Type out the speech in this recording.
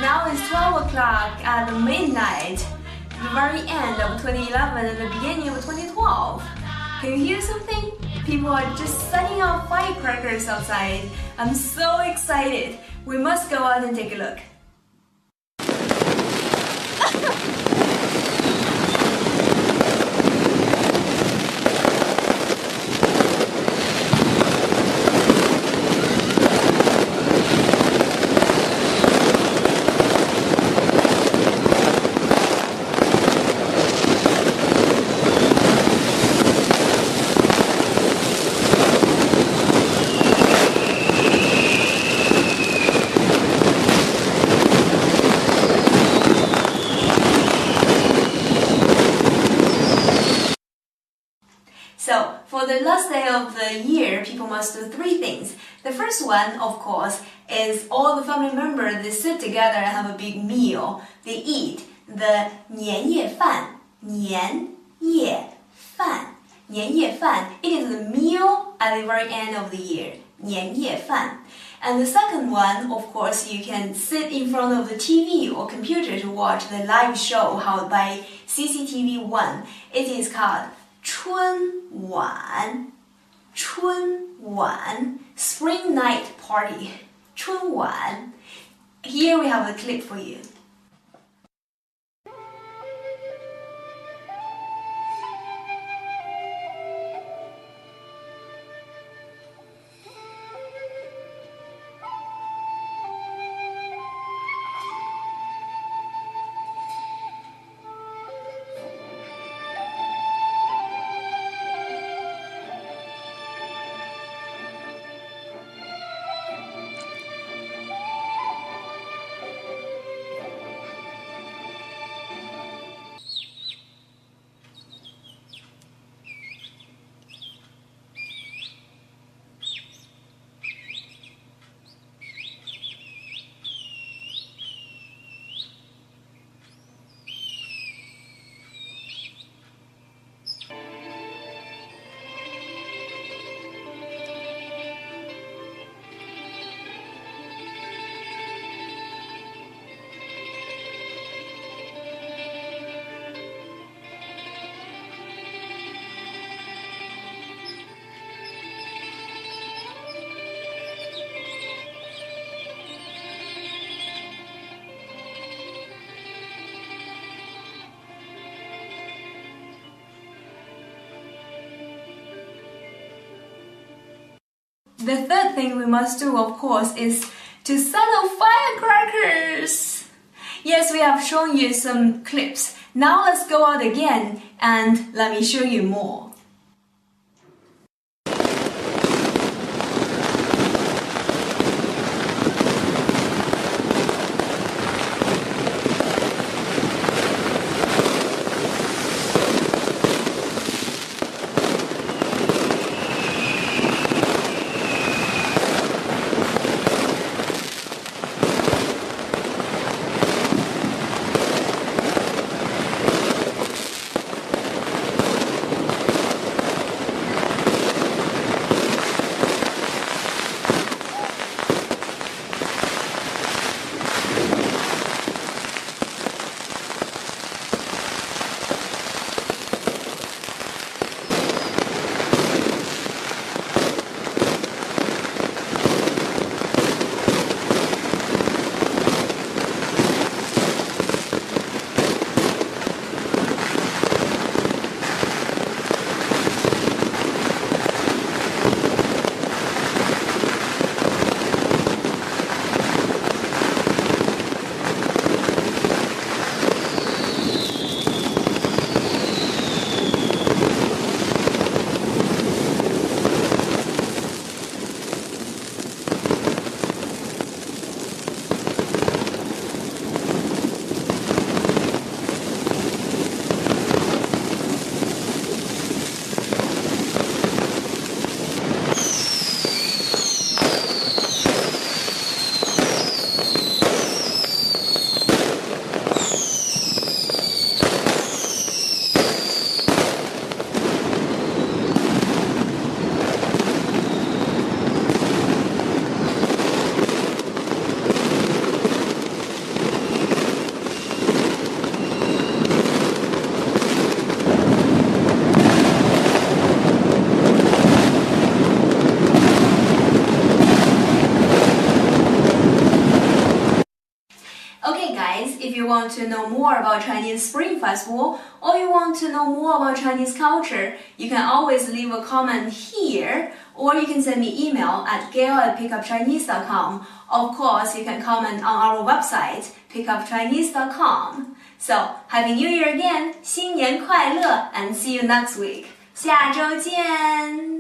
Now it's 12 o'clock at midnight, the very end of 2011 and the beginning of 2012. Can you hear something? People are just setting off firecrackers outside. I'm so excited. We must go out and take a look. So, for the last day of the year, people must do 3 things. The first one, of course, is all the family members, they sit together and have a big meal. They eat the 年夜饭. 年夜饭. 年夜饭. It is the meal at the very end of the year. 年夜饭. And the second one, of course, you can sit in front of the TV or computer to watch the live show held by CCTV1. It is called 春晚, 春晚, Spring Night Party, 春晚. Here we have a clip for you. The third thing we must do, of course, is to set off firecrackers. Yes, we have shown you some clips. Now let's go out again and let me show you more. you want to know more about Chinese Spring Festival, or you want to know more about Chinese culture, you can always leave a comment here, or you can send me email at gail@pickupchinese.com. Of course, you can comment on our website, pickupchinese.com. So, Happy New Year again! 新年快乐 and see you next week. 下周见!